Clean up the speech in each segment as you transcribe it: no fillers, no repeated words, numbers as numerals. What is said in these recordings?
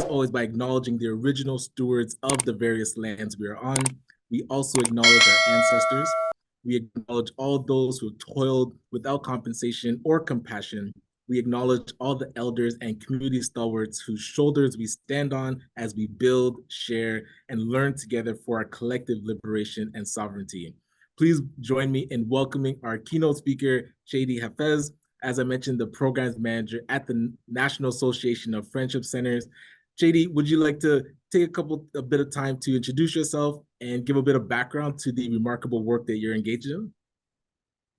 always, by acknowledging the original stewards of the various lands we are on. We also acknowledge our ancestors. We acknowledge all those who have toiled without compensation or compassion. We acknowledge all the elders and community stalwarts whose shoulders we stand on as we build, share, and learn together for our collective liberation and sovereignty. Please join me in welcoming our keynote speaker, Shady Hafez, as I mentioned, the programs manager at the National Association of Friendship Centers. Shady, would you like to take a bit of time to introduce yourself and give a bit of background to the remarkable work that you're engaged in?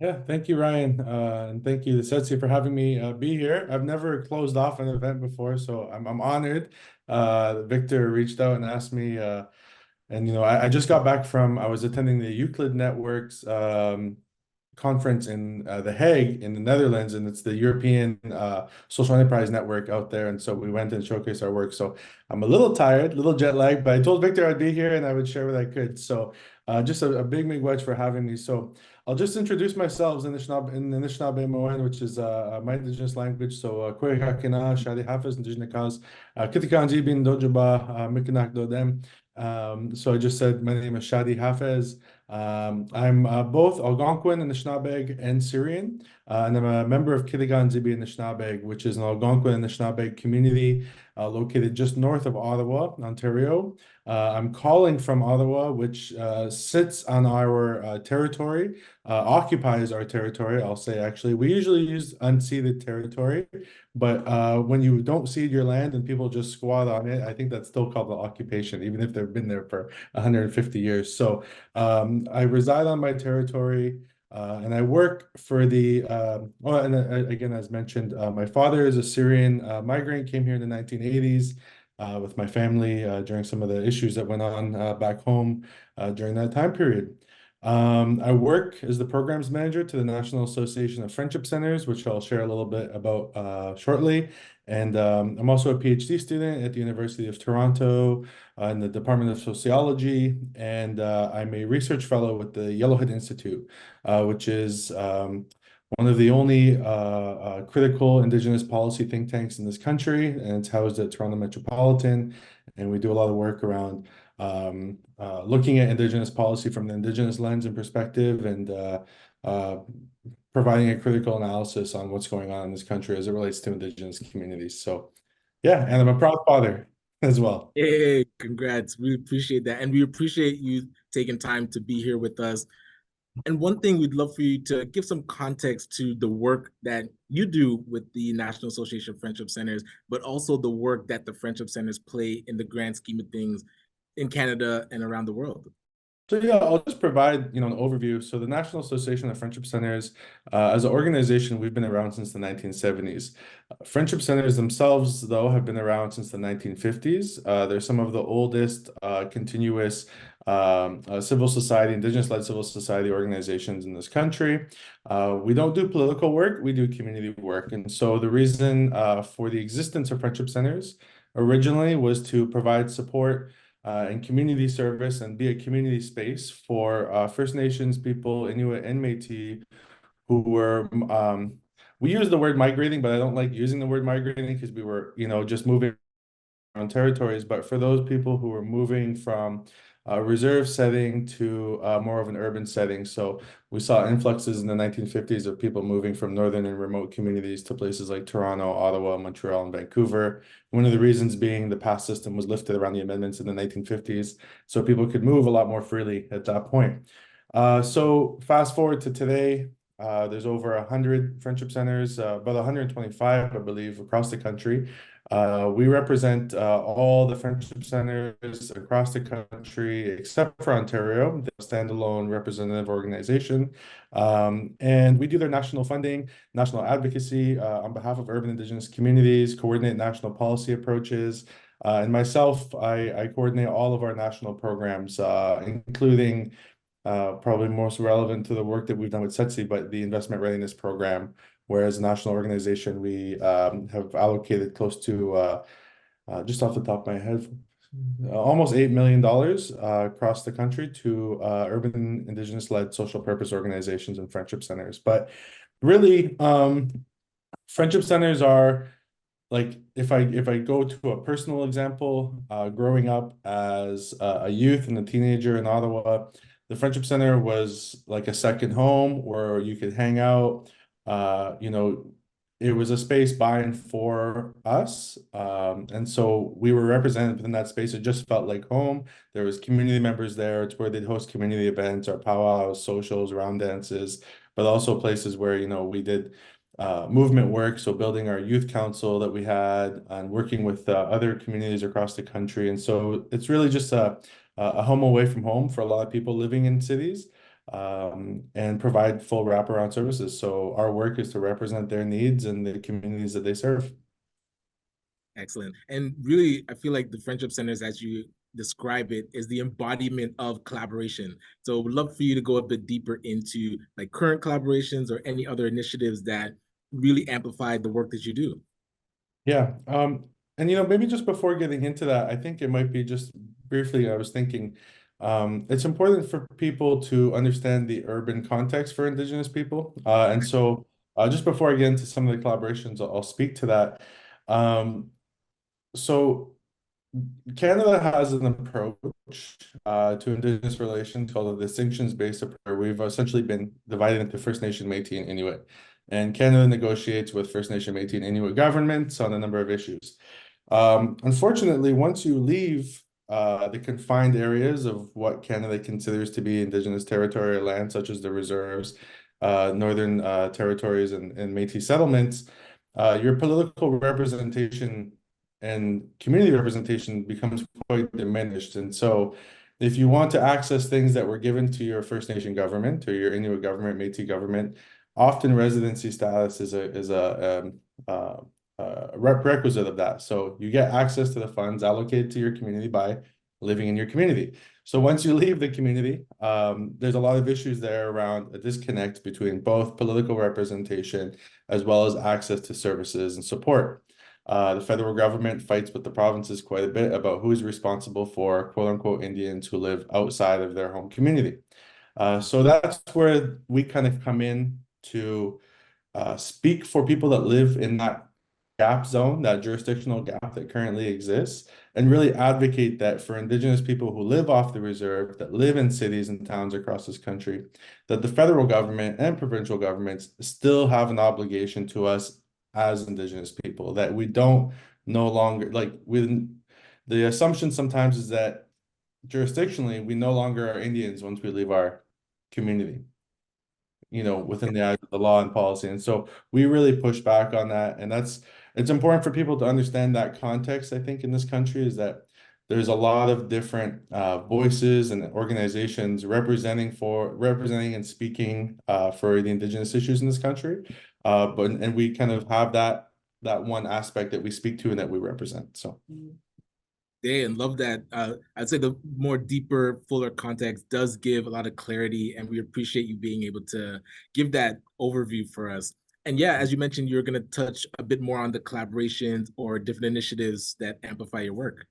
Yeah, thank you, Ryan. And thank you, Setsi, for having me be here. I've never closed off an event before, so I'm honored. Victor reached out and asked me, and I just got back I was attending the Euclid Network's conference in The Hague in the Netherlands, and it's the European Social Enterprise Network out there. And so we went and showcased our work. So I'm a little tired, a little jet lagged, but I told Victor I'd be here and I would share what I could. So just a big miigwech for having me. So I'll just introduce myself in Anishinaabe Moen, which is my indigenous language. So Kwehakina, Shady Hafez, Indigenous, Kitigan Zibi Anishnabeg, Dodem. So I just said my name is Shady Hafez. I'm both Algonquin Anishinabe and Syrian, and I'm a member of Kitigan Zibi Anishnabeg, which is an Algonquin Anishinabe community located just north of Ottawa, Ontario. I'm calling from Ottawa, which sits on our territory, occupies our territory, I'll say actually. We usually use unceded territory, but when you don't cede your land and people just squat on it, I think that's still called an occupation, even if they've been there for 150 years. So I reside on my territory, and I work for the, again, as mentioned, my father is a Syrian migrant, came here in the 1980s with my family during some of the issues that went on back home during that time period. I work as the programs manager to the National Association of Friendship Centers, which I'll share a little bit about shortly. And I'm also a PhD student at the University of Toronto in the Department of Sociology, and I'm a research fellow with the Yellowhead Institute, which is one of the only critical Indigenous policy think tanks in this country, and it's housed at Toronto Metropolitan. And we do a lot of work around looking at Indigenous policy from the Indigenous lens and perspective, and providing a critical analysis on what's going on in this country as it relates to Indigenous communities. So, yeah, and I'm a proud father as well. Hey, congrats. We appreciate that. And we appreciate you taking time to be here with us. And one thing we'd love for you to give some context to the work that you do with the National Association of Friendship Centers, but also the work that the Friendship Centers play in the grand scheme of things in Canada and around the world. So yeah, I'll just provide an overview. So the National Association of Friendship Centers, as an organization, we've been around since the 1970s. Friendship centers themselves, though, have been around since the 1950s. They're some of the oldest continuous civil society, Indigenous-led civil society organizations in this country. We don't do political work, we do community work. And so the reason for the existence of friendship centers originally was to provide support and community service and be a community space for First Nations people, Inuit and Métis, who were, we use the word migrating, but I don't like using the word migrating because we were, just moving around territories. But for those people who were moving from a reserve setting to more of an urban setting. So we saw influxes in the 1950s of people moving from northern and remote communities to places like Toronto, Ottawa, Montreal, and Vancouver. One of the reasons being the pass system was lifted around the amendments in the 1950s, so people could move a lot more freely at that point. So fast forward to today, there's over 100 friendship centers, about 125, I believe, across the country. We represent all the friendship centers across the country, except for Ontario, the standalone representative organization. And we do their national funding, national advocacy on behalf of urban Indigenous communities, coordinate national policy approaches. And myself, I coordinate all of our national programs, including probably most relevant to the work that we've done with Setsi, but the Investment Readiness Program, where as a national organization, we have allocated close to, just off the top of my head, almost $8 million across the country to urban Indigenous-led social purpose organizations and friendship centers. But really, friendship centers are like if I go to a personal example, growing up as a youth and a teenager in Ottawa, the Friendship Center was like a second home where you could hang out. You know, it was a space by and for us, and so we were represented within that space. It just felt like home. There was community members there. It's where they'd host community events, our powwows, socials, round dances, but also places where, you know, we did movement work, so building our youth council that we had and working with other communities across the country. And so it's really just a home away from home for a lot of people living in cities, and provide full wraparound services. So our work is to represent their needs and the communities that they serve. Excellent. And really, I feel like the Friendship Centers, as you describe it, is the embodiment of collaboration. So would love for you to go a bit deeper into like current collaborations or any other initiatives that really amplify the work that you do. Yeah. And you know, maybe just before getting into that, I think it might be just briefly, I was thinking, it's important for people to understand the urban context for Indigenous people. And so just before I get into some of the collaborations, I'll speak to that. So Canada has an approach to Indigenous relations called a distinctions-based approach. We've essentially been divided into First Nation, Métis, and Inuit. And Canada negotiates with First Nation, Métis, and Inuit governments on a number of issues. Unfortunately, once you leave the confined areas of what Canada considers to be Indigenous territorial land, such as the reserves, northern territories, and Métis settlements, your political representation and community representation becomes quite diminished. And so if you want to access things that were given to your First Nation government or your Inuit government, Métis government, often residency status is a prerequisite of that. So you get access to the funds allocated to your community by living in your community. So once you leave the community, there's a lot of issues there around a disconnect between both political representation as well as access to services and support. The federal government fights with the provinces quite a bit about who is responsible for quote unquote Indians who live outside of their home community. So that's where we kind of come in to speak for people that live in that gap zone, that jurisdictional gap that currently exists, and really advocate that for Indigenous people who live off the reserve, that live in cities and towns across this country, that the federal government and provincial governments still have an obligation to us as Indigenous people, that we don't no longer, like, the assumption sometimes is that jurisdictionally, we no longer are Indians once we leave our community, you know, within the eyes of the law and policy. And so we really push back on that. And it's important for people to understand that context, I think, in this country is that there's a lot of different voices and organizations representing and speaking for the Indigenous issues in this country. And we kind of have that one aspect that we speak to and that we represent. So And love that. I'd say the more deeper, fuller context does give a lot of clarity, and we appreciate you being able to give that overview for us. And yeah, as you mentioned, you're going to touch a bit more on the collaborations or different initiatives that amplify your work.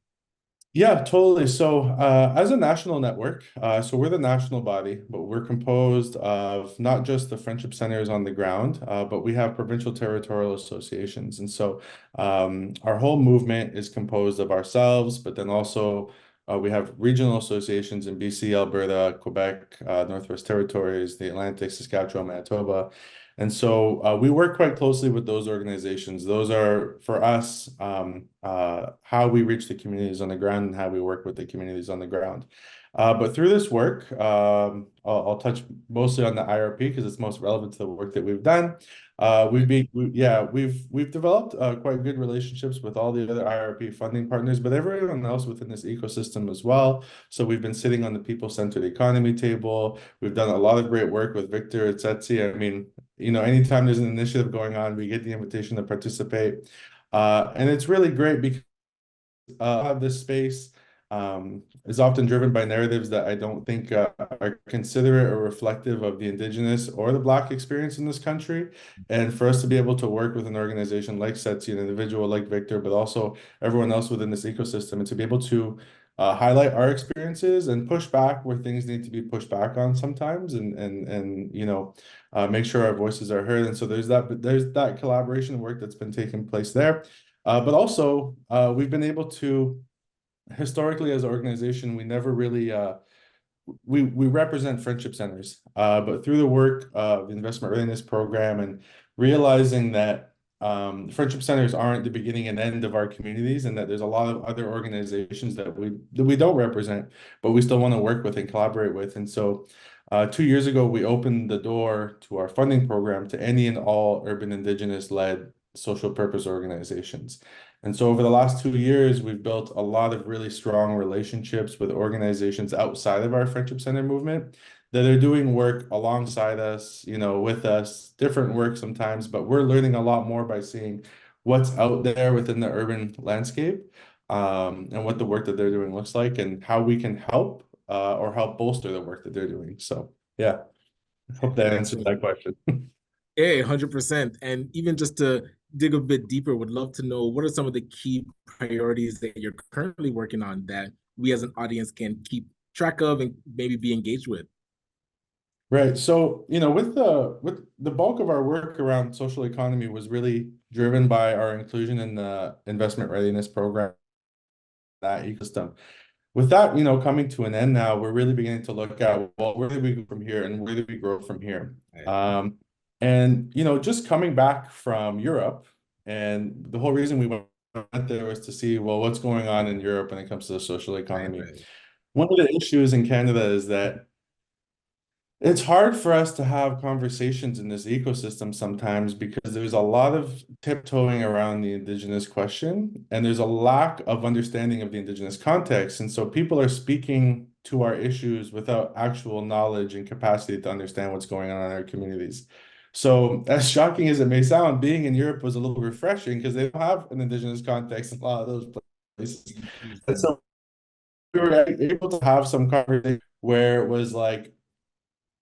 yeah, totally. So as a national network, so we're the national body, but we're composed of not just the friendship centers on the ground, but we have provincial territorial associations. And so our whole movement is composed of ourselves, but then also we have regional associations in BC, Alberta, Quebec, Northwest Territories, the Atlantic, Saskatchewan, Manitoba. And so we work quite closely with those organizations. Those are, for us, how we reach the communities on the ground and how we work with the communities on the ground. But through this work, I'll touch mostly on the IRP because it's most relevant to the work that we've done. We've developed quite good relationships with all the other IRP funding partners, but everyone else within this ecosystem as well. So we've been sitting on the people-centered economy table. We've done a lot of great work with Victor at Setsi. I mean, you know, anytime there's an initiative going on, we get the invitation to participate. And it's really great because this space is often driven by narratives that I don't think are considerate or reflective of the Indigenous or the Black experience in this country. And for us to be able to work with an organization like Setsi, an individual like Victor, but also everyone else within this ecosystem, and to be able to highlight our experiences and push back where things need to be pushed back on sometimes, and you know, make sure our voices are heard. And so there's that collaboration work that's been taking place there. But also, we've been able to, historically as an organization, we never really we represent friendship centers, but through the work of the Investment Readiness Program and realizing that friendship centers aren't the beginning and end of our communities, and that there's a lot of other organizations that we don't represent, but we still want to work with and collaborate with. And so 2 years ago, we opened the door to our funding program to any and all urban Indigenous-led social purpose organizations. And so over the last 2 years, we've built a lot of really strong relationships with organizations outside of our Friendship Center movement that are doing work alongside us, with us, different work sometimes, but we're learning a lot more by seeing what's out there within the urban landscape, and what the work that they're doing looks like and how we can help, or help bolster the work that they're doing. So yeah, I hope that answers Excellent. that question. Yeah, 100%. And even just to dig a bit deeper, would love to know what are some of the key priorities that you're currently working on that we as an audience can keep track of and maybe be engaged with? Right. So, with the bulk of our work around social economy was really driven by our inclusion in the investment readiness program, that ecosystem. With that, coming to an end now, we're really beginning to look at, well, where do we go from here and where do we grow from here? Right. And just coming back from Europe, and the whole reason we went there was to see, well, what's going on in Europe when it comes to the social Right, economy. right. One of the issues in Canada is that it's hard for us to have conversations in this ecosystem sometimes because there's a lot of tiptoeing around the Indigenous question, and there's a lack of understanding of the Indigenous context. And so people are speaking to our issues without actual knowledge and capacity to understand what's going on in our communities. So, as shocking as it may sound, being in Europe was a little refreshing because they don't have an Indigenous context in a lot of those places. And Interesting. so we were able to have some conversation where it was like,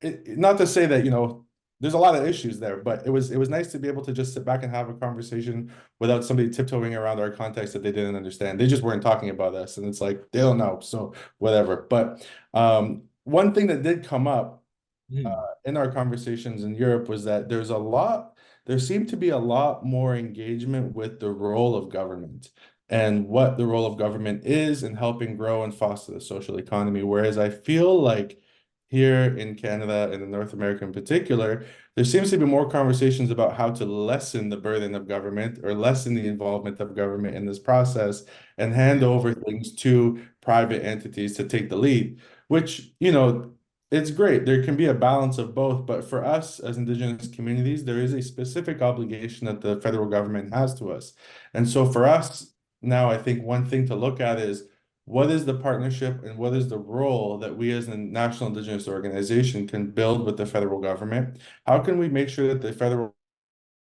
not to say that, there's a lot of issues there, but it was nice to be able to just sit back and have a conversation without somebody tiptoeing around our context that they didn't understand. They just weren't talking about us, and it's like they don't know, so whatever. But one thing that did come up Hmm. in our conversations in Europe was that there seemed to be a lot more engagement with the role of government and what the role of government is in helping grow and foster the social economy. Whereas I feel like here in Canada and in North America in particular, there seems to be more conversations about how to lessen the burden of government or lessen the involvement of government in this process and hand over things to private entities to take the lead, which, it's great. There can be a balance of both, but for us as Indigenous communities, there is a specific obligation that the federal government has to us. And so for us now, I think one thing to look at is what is the partnership and what is the role that we as a national Indigenous organization can build with the federal government? How can we make sure that the federal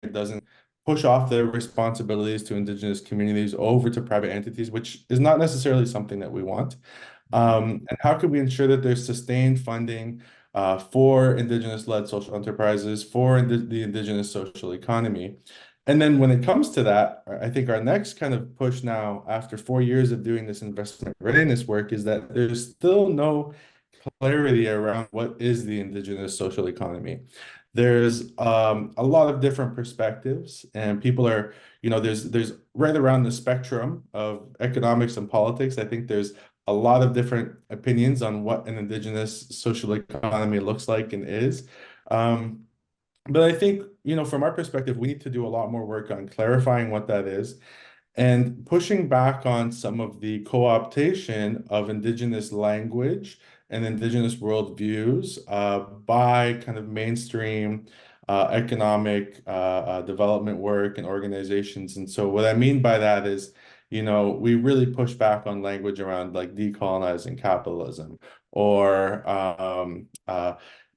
government doesn't push off their responsibilities to Indigenous communities over to private entities, which is not necessarily something that we want? And how can we ensure that there's sustained funding for Indigenous-led social enterprises, for the Indigenous social economy? And then when it comes to that, I think our next kind of push now, after 4 years of doing this investment readiness work, is that there's still no clarity around what is the Indigenous social economy. There's a lot of different perspectives, and people are, there's right around the spectrum of economics and politics. I think there's a lot of different opinions on what an Indigenous social economy looks like and is. Um, but I think, from our perspective, we need to do a lot more work on clarifying what that is and pushing back on some of the co-optation of Indigenous language and Indigenous worldviews by kind of mainstream economic development work and organizations. And so what I mean by that is, we really push back on language around like decolonizing capitalism or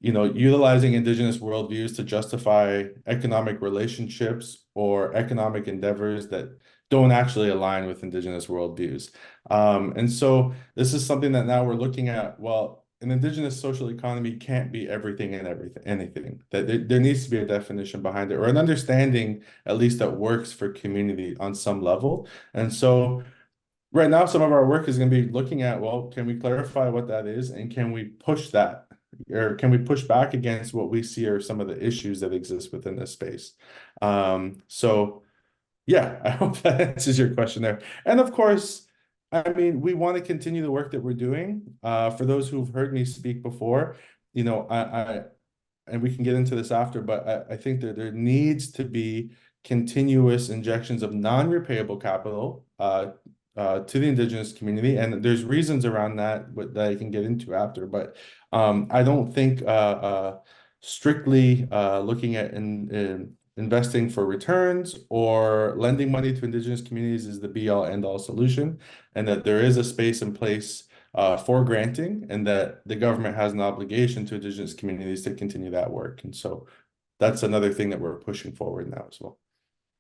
utilizing Indigenous worldviews to justify economic relationships or economic endeavors that don't actually align with Indigenous worldviews. And so this is something that now we're looking at. Well, an Indigenous social economy can't be everything and anything. That there needs to be a definition behind it or an understanding, at least that works for community on some level. And so right now, some of our work is going to be looking at, well, can we clarify what that is and can we push that? Or can we push back against what we see are some of the issues that exist within this space? So Yeah, I hope that answers your question there. And of course, I mean, we want to continue the work that we're doing. For those who've heard me speak before, you know, and we can get into this after, but I think that there needs to be continuous injections of non-repayable capital to the Indigenous community. And there's reasons around that that I can get into after, but I don't think strictly looking at investing for returns or lending money to Indigenous communities is the be-all end-all solution, and that there is a space in place for granting, and that the government has an obligation to Indigenous communities to continue that work. And so that's another thing that we're pushing forward now as well.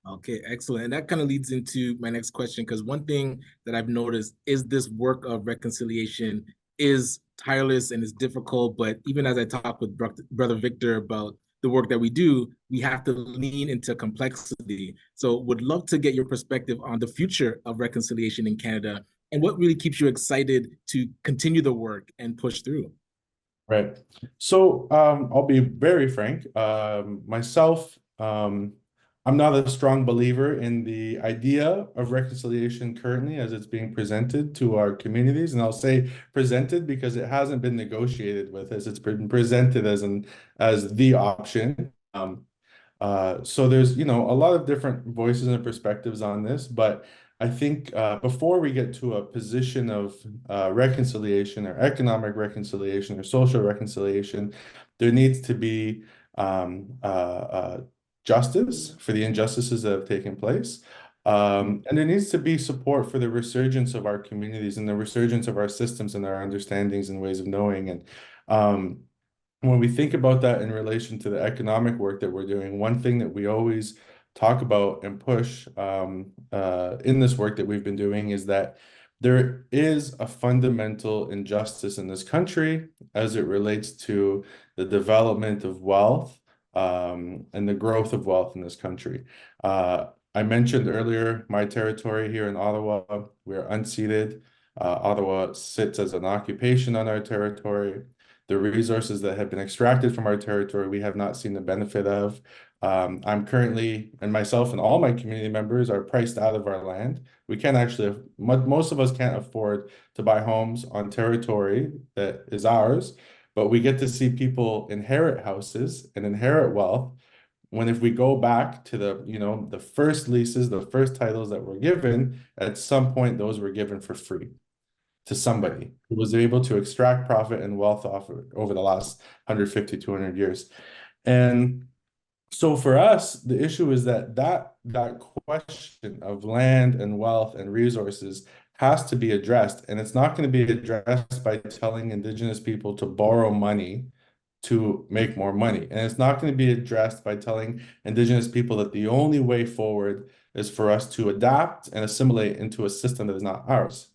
Okay, excellent. And that kind of leads into my next question, because one thing that I've noticed is this work of reconciliation is tireless and is difficult. But even as I talk with Brother Victor about the work that we do, we have to lean into complexity. So would love to get your perspective on the future of reconciliation in Canada and what really keeps you excited to continue the work and push through. Right. So I'll be very frank. Myself, I'm not a strong believer in the idea of reconciliation currently as it's being presented to our communities. And I'll say presented because it hasn't been negotiated with us. It's been presented as the option. So there's, you know, a lot of different voices and perspectives on this, but I think before we get to a position of reconciliation or economic reconciliation or social reconciliation, there needs to be justice for the injustices that have taken place. And there needs to be support for the resurgence of our communities and the resurgence of our systems and our understandings and ways of knowing. And when we think about that in relation to the economic work that we're doing, one thing that we always talk about and push in this work that we've been doing is that there is a fundamental injustice in this country as it relates to the development of wealth and the growth of wealth in this country. I mentioned earlier my territory here in Ottawa. We're unceded. Ottawa sits as an occupation on our territory. The resources that have been extracted from our territory, we have not seen the benefit of. I'm currently, and myself and all my community members are priced out of our land. We can't actually, most of us can't afford to buy homes on territory that is ours, but we get to see people inherit houses and inherit wealth. When if we go back to the, you know, the first leases, the first titles that were given, at some point those were given for free to somebody who was able to extract profit and wealth off of it over the last 150, 200 years. And so for us, the issue is that question of land and wealth and resources has to be addressed. And it's not going to be addressed by telling Indigenous people to borrow money to make more money. And it's not going to be addressed by telling Indigenous people that the only way forward is for us to adapt and assimilate into a system that is not ours.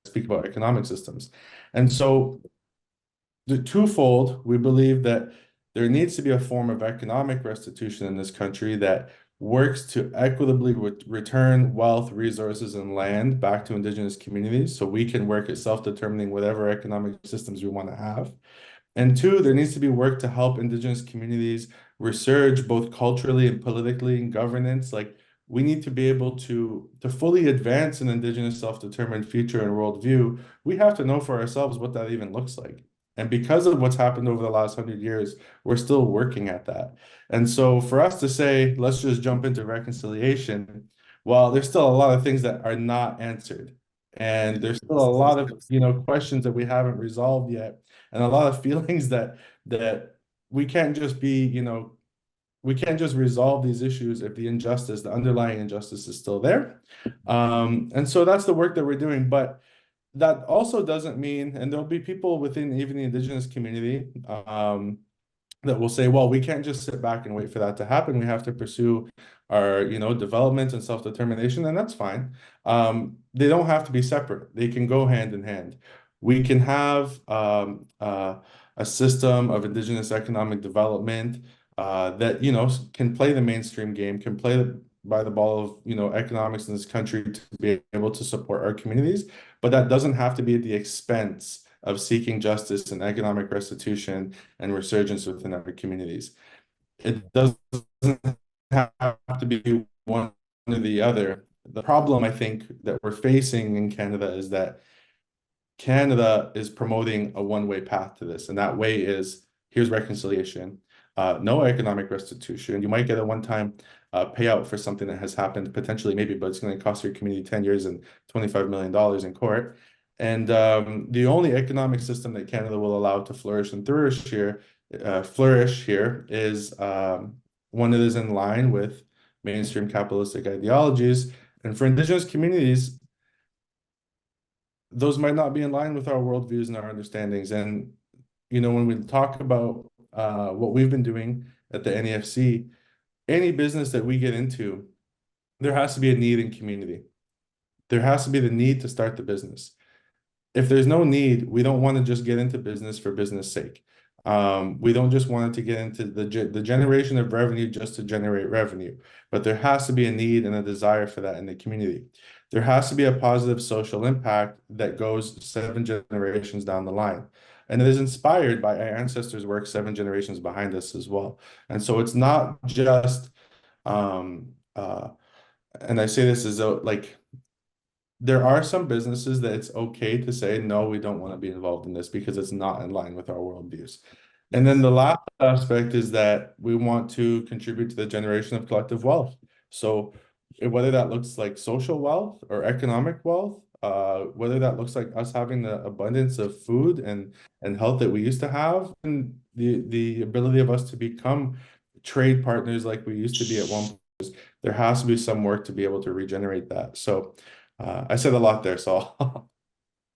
Speak about economic systems. And so the twofold, we believe that there needs to be a form of economic restitution in this country that works to equitably return wealth, resources, and land back to Indigenous communities so we can work at self-determining whatever economic systems we want to have. And two, there needs to be work to help Indigenous communities resurge both culturally and politically in governance. Like we need to be able to fully advance an Indigenous self-determined future and worldview. We have to know for ourselves what that even looks like. And because of what's happened over the last 100 years, we're still working at that. And so for us to say, let's just jump into reconciliation, well, there's still a lot of things that are not answered. And there's still a lot of, you know, questions that we haven't resolved yet, and a lot of feelings that we can't just be, you know, we can't just resolve these issues if the injustice, the underlying injustice is still there. And so that's the work that we're doing. But that also doesn't mean, and there'll be people within even the Indigenous community that will say, well, we can't just sit back and wait for that to happen. We have to pursue our, you know, development and self-determination, and that's fine. They don't have to be separate. They can go hand in hand. We can have a system of Indigenous economic development that, you know, can play the mainstream game, can play by the ball of, you know, economics in this country to be able to support our communities, but that doesn't have to be at the expense of seeking justice and economic restitution and resurgence within our communities. It doesn't have to be one or the other. The problem I think that we're facing in Canada is that Canada is promoting a one-way path to this, and that way is here's reconciliation, no economic restitution. You might get a one-time payout for something that has happened potentially, maybe, but it's going to cost your community 10 years and $25 million in court. And the only economic system that Canada will allow to flourish and flourish here is one that is in line with mainstream capitalistic ideologies. And for Indigenous communities, those might not be in line with our worldviews and our understandings. And, when we talk about what we've been doing at the NAFC, any business that we get into, there has to be a need in community. There has to be the need to start the business. If there's no need, we don't want to just get into business for business sake. We don't just want to get into the generation of revenue just to generate revenue, but there has to be a need and a desire for that in the community. There has to be a positive social impact that goes 7 generations down the line. And it is inspired by our ancestors' work 7 generations behind us as well. And so it's not just, and I say this as though, like, there are some businesses that it's okay to say, no, we don't want to be involved in this because it's not in line with our worldviews. And then the last aspect is that we want to contribute to the generation of collective wealth. So whether that looks like social wealth or economic wealth, whether that looks like us having the abundance of food and health that we used to have, and the ability of us to become trade partners like we used to be at one point, there has to be some work to be able to regenerate that. So I said a lot there, so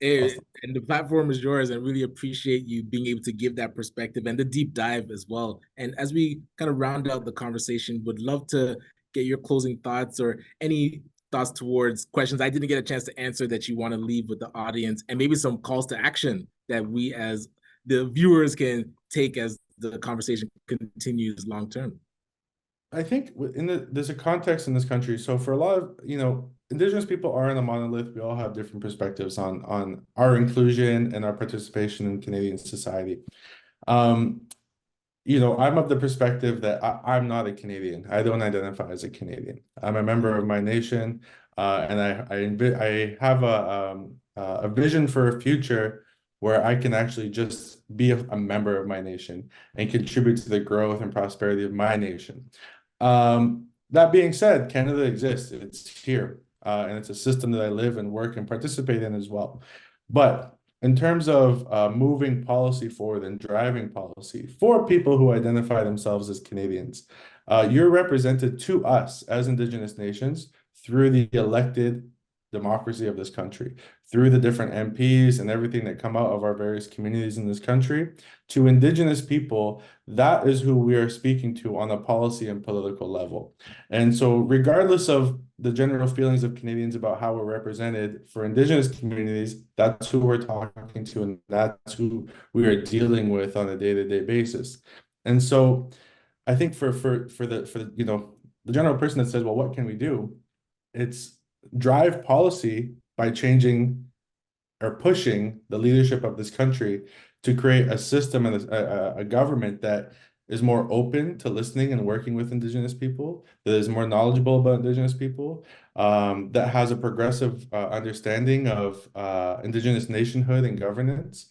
And the platform is yours, and really appreciate you being able to give that perspective and the deep dive as well. And as we kind of round out the conversation, would love to get your closing thoughts or any thoughts towards questions I didn't get a chance to answer that you want to leave with the audience, and maybe some calls to action that we as the viewers can take as the conversation continues long term. I think there's a context in this country. So for a lot of, Indigenous people aren't a monolith. We all have different perspectives on our inclusion and our participation in Canadian society. I'm of the perspective that I'm not a Canadian. I don't identify as a Canadian. I'm a member of my nation, and I have a vision for a future where I can actually just be a member of my nation and contribute to the growth and prosperity of my nation. That being said, Canada exists. It's here, and it's a system that I live and work and participate in as well. But in terms of moving policy forward and driving policy for people who identify themselves as Canadians, you're represented to us as Indigenous nations through the elected democracy of this country, through the different MPs and everything that come out of our various communities in this country. To Indigenous people, that is who we are speaking to on a policy and political level. And so regardless of the general feelings of Canadians about how we're represented, for Indigenous communities, that's who we're talking to, and that's who we are dealing with on a day-to-day basis. And so I think for the general person that says, well, what can we do? It's drive policy by changing or pushing the leadership of this country to create a system and a government that is more open to listening and working with Indigenous people, that is more knowledgeable about Indigenous people, that has a progressive understanding of Indigenous nationhood and governance.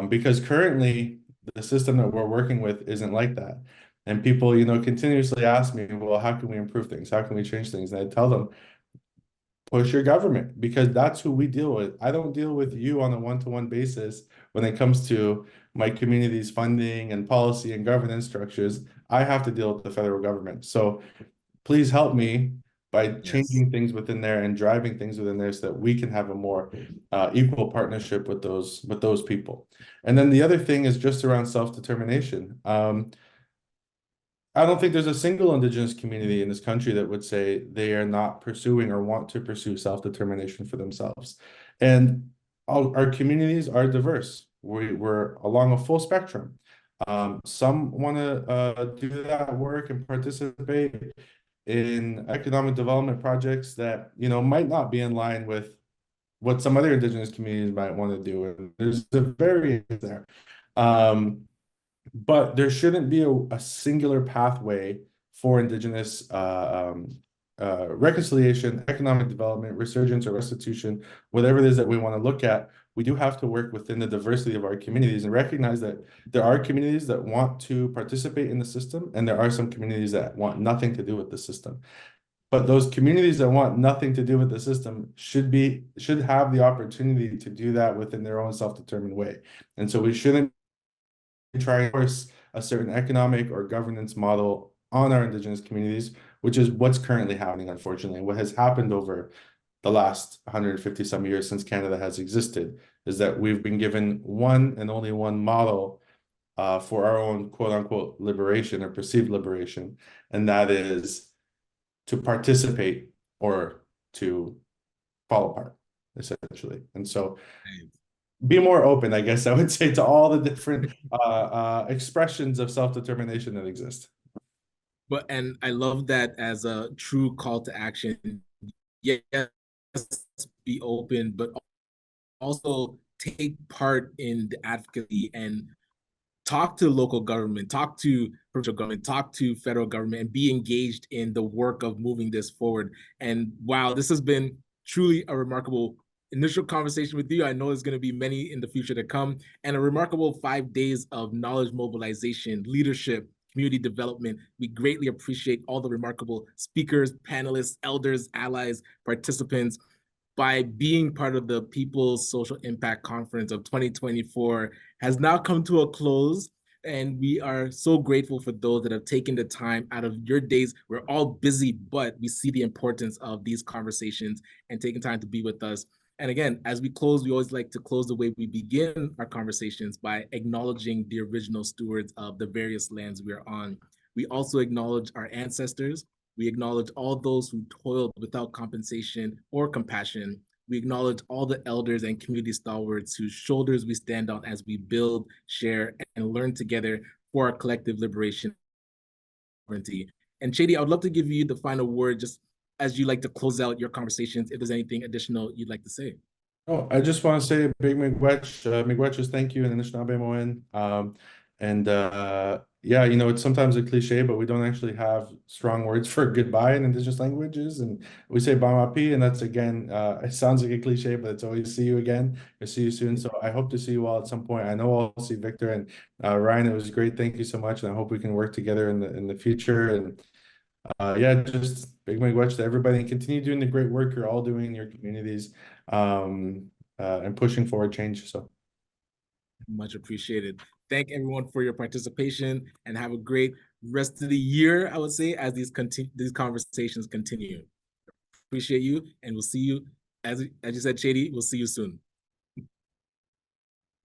Because currently the system that we're working with isn't like that. And people, continuously ask me, well, how can we improve things? How can we change things? And I tell them, push your government, because that's who we deal with. I don't deal with you on a one-to-one basis when it comes to my community's funding and policy and governance structures. I have to deal with the federal government. So please help me by changing things within there and driving things within there so that we can have a more equal partnership with those people. And then the other thing is just around self-determination. I don't think there's a single Indigenous community in this country that would say they are not pursuing or want to pursue self-determination for themselves. And our communities are diverse. We're along a full spectrum. Some want to do that work and participate in economic development projects that, might not be in line with what some other Indigenous communities might want to do. And there's a variance there. But there shouldn't be a singular pathway for Indigenous reconciliation, economic development, resurgence or restitution, whatever it is that we want to look at, we do have to work within the diversity of our communities and recognize that there are communities that want to participate in the system, and there are some communities that want nothing to do with the system. But those communities that want nothing to do with the system should have the opportunity to do that within their own self-determined way. And so we shouldn't try to force a certain economic or governance model on our Indigenous communities, which is what's currently happening, unfortunately. What has happened over the last 150 some years since Canada has existed is that we've been given one and only one model for our own quote unquote liberation or perceived liberation, and that is to participate or to fall apart, essentially. And so be more open, I guess I would say, to all the different expressions of self-determination that exist. And I love that as a true call to action. Yes, be open, but also take part in the advocacy and talk to local government, talk to provincial government, talk to federal government, and be engaged in the work of moving this forward. And wow, this has been truly a remarkable initial conversation with you. I know there's going to be many in the future to come, and a remarkable 5 days of knowledge mobilization, leadership, community development. We greatly appreciate all the remarkable speakers, panelists, elders, allies, participants. By being part of the People's Social Impact Conference of 2024 has now come to a close. And we are so grateful for those that have taken the time out of your days. We're all busy, but we see the importance of these conversations and taking time to be with us. And again, as we close, we always like to close the way we begin our conversations by acknowledging the original stewards of the various lands we are on. We also acknowledge our ancestors. We acknowledge all those who toiled without compensation or compassion. We acknowledge all the elders and community stalwarts whose shoulders we stand on as we build, share, and learn together for our collective liberation. And Shady, I would love to give you the final word, just as you like to close out your conversations, if there's anything additional you'd like to say. Oh, I just want to say big miigwech is thank you in Anishinaabe Moen. Yeah, you know, it's sometimes a cliche, but we don't actually have strong words for goodbye in Indigenous languages. And we say Bamapi, and that's again, it sounds like a cliche, but it's always see you again or see you soon. So I hope to see you all at some point. I know I'll see Victor and Ryan. It was great. Thank you so much. And I hope we can work together in the future. And yeah, just big miigwech to everybody, and continue doing the great work you're all doing in your communities and pushing forward change. So much appreciated. Thank everyone for your participation, and have a great rest of the year, I would say, as these conversations continue. Appreciate you, and we'll see you, as you said, Shady, we'll see you soon.